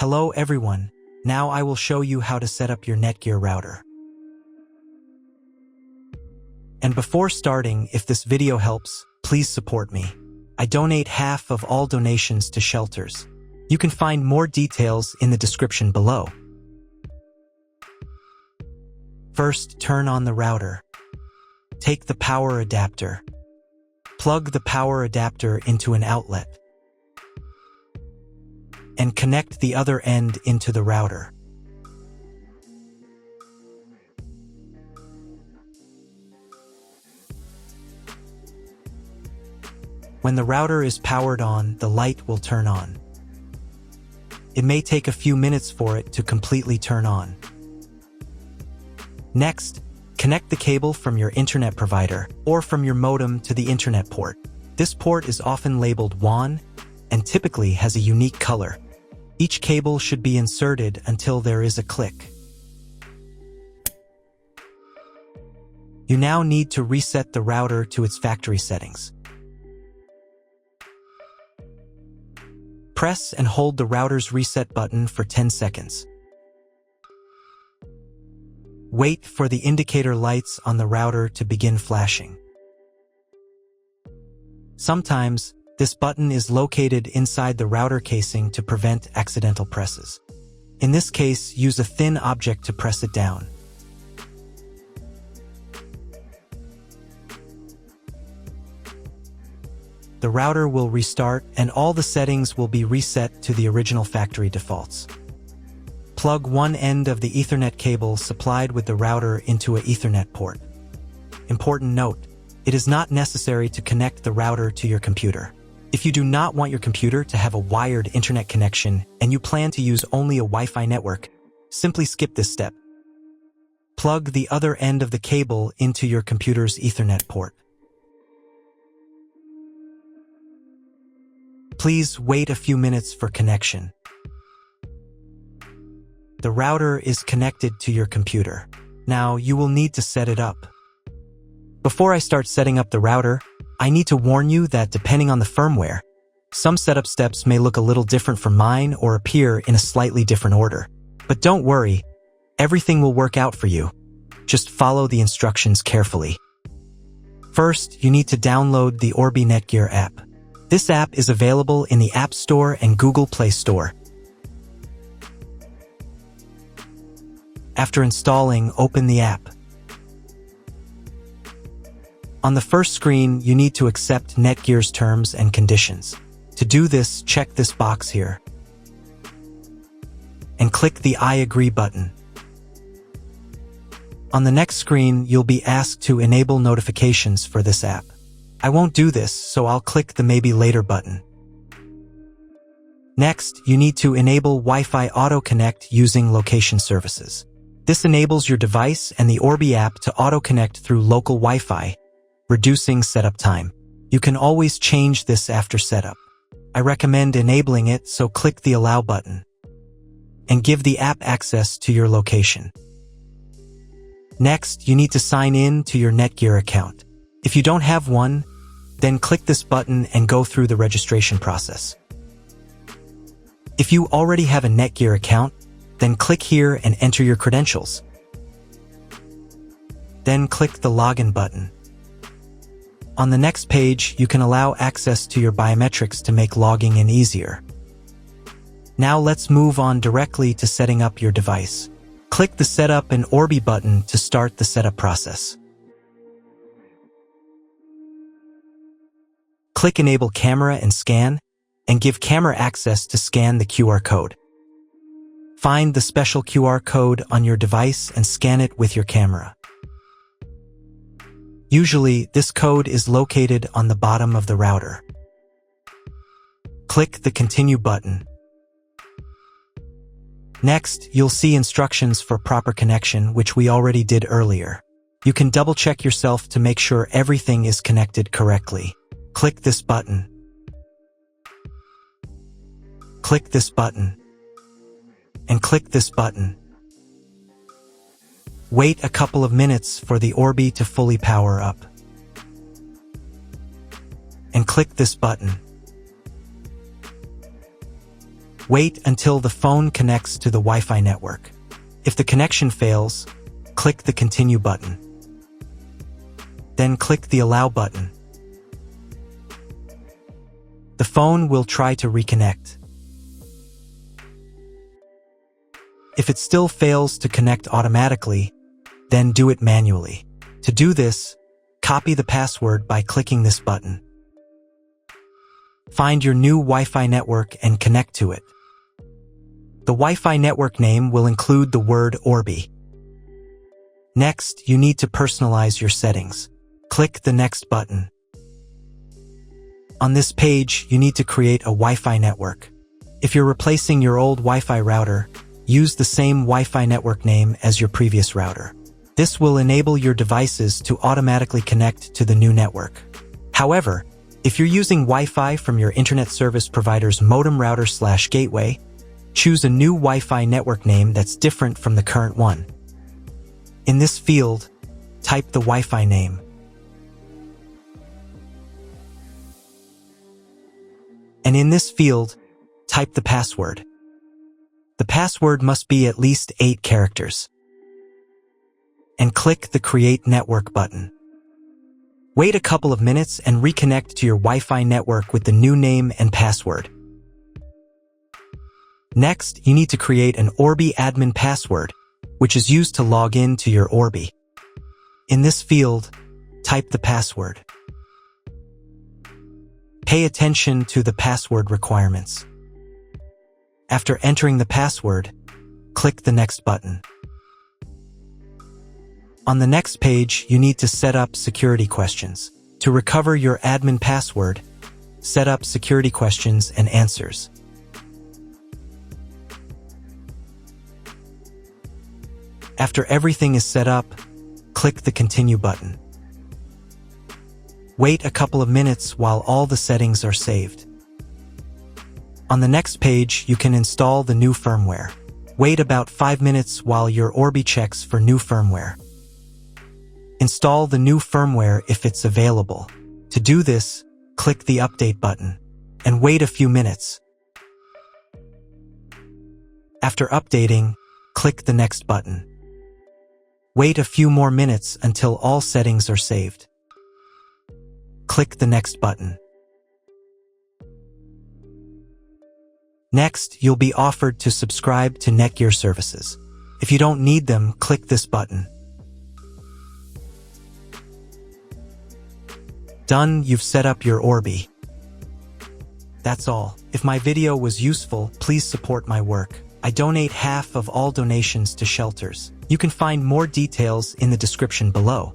Hello everyone, now I will show you how to set up your NETGEAR router. And before starting, if this video helps, please support me. I donate half of all donations to shelters. You can find more details in the description below. First, turn on the router. Take the power adapter. Plug the power adapter into an outlet. And connect the other end into the router. When the router is powered on, the light will turn on. It may take a few minutes for it to completely turn on. Next, connect the cable from your internet provider or from your modem to the internet port. This port is often labeled WAN and typically has a unique color. Each cable should be inserted until there is a click. You now need to reset the router to its factory settings. Press and hold the router's reset button for 10 seconds. Wait for the indicator lights on the router to begin flashing. Sometimes, this button is located inside the router casing to prevent accidental presses. In this case, use a thin object to press it down. The router will restart and all the settings will be reset to the original factory defaults. Plug one end of the Ethernet cable supplied with the router into an Ethernet port. Important note, it is not necessary to connect the router to your computer. If you do not want your computer to have a wired internet connection and you plan to use only a Wi-Fi network, simply skip this step. Plug the other end of the cable into your computer's Ethernet port. Please wait a few minutes for connection. The router is connected to your computer. Now you will need to set it up. Before I start setting up the router, I need to warn you that depending on the firmware, some setup steps may look a little different from mine or appear in a slightly different order. But don't worry, everything will work out for you. Just follow the instructions carefully. First, you need to download the Orbi NETGEAR app. This app is available in the App Store and Google Play Store. After installing, open the app. On the first screen, you need to accept NETGEAR's terms and conditions. To do this, check this box here. And click the I agree button. On the next screen, you'll be asked to enable notifications for this app. I won't do this, so I'll click the Maybe Later button. Next, you need to enable Wi-Fi Auto Connect using location services. This enables your device and the Orbi app to auto-connect through local Wi-Fi, reducing setup time. You can always change this after setup. I recommend enabling it, so click the Allow button and give the app access to your location. Next, you need to sign in to your NETGEAR account. If you don't have one, then click this button and go through the registration process. If you already have a NETGEAR account, then click here and enter your credentials. Then click the Login button. On the next page, you can allow access to your biometrics to make logging in easier. Now let's move on directly to setting up your device. Click the Setup and Orbi button to start the setup process. Click Enable Camera and Scan, and give camera access to scan the QR code. Find the special QR code on your device and scan it with your camera. Usually, this code is located on the bottom of the router. Click the Continue button. Next, you'll see instructions for proper connection, which we already did earlier. You can double-check yourself to make sure everything is connected correctly. Click this button. Click this button. And click this button. Wait a couple of minutes for the Orbi to fully power up. And click this button. Wait until the phone connects to the Wi-Fi network. If the connection fails, click the Continue button. Then click the Allow button. The phone will try to reconnect. If it still fails to connect automatically, then do it manually. To do this, copy the password by clicking this button. Find your new Wi-Fi network and connect to it. The Wi-Fi network name will include the word Orbi. Next, you need to personalize your settings. Click the Next button. On this page, you need to create a Wi-Fi network. If you're replacing your old Wi-Fi router, use the same Wi-Fi network name as your previous router. This will enable your devices to automatically connect to the new network. However, if you're using Wi-Fi from your internet service provider's modem router/gateway, choose a new Wi-Fi network name that's different from the current one. In this field, type the Wi-Fi name. And in this field, type the password. The password must be at least 8 characters. And click the Create Network button. Wait a couple of minutes and reconnect to your Wi-Fi network with the new name and password. Next, you need to create an Orbi admin password, which is used to log in to your Orbi. In this field, type the password. Pay attention to the password requirements. After entering the password, click the Next button. On the next page, you need to set up security questions. To recover your admin password, set up security questions and answers. After everything is set up, click the Continue button. Wait a couple of minutes while all the settings are saved. On the next page, you can install the new firmware. Wait about 5 minutes while your Orbi checks for new firmware. Install the new firmware if it's available. To do this, click the Update button and wait a few minutes. After updating, click the Next button. Wait a few more minutes until all settings are saved. Click the Next button. Next, you'll be offered to subscribe to NETGEAR services. If you don't need them, click this button. Done, you've set up your Orbi. That's all. If my video was useful, please support my work. I donate half of all donations to shelters. You can find more details in the description below.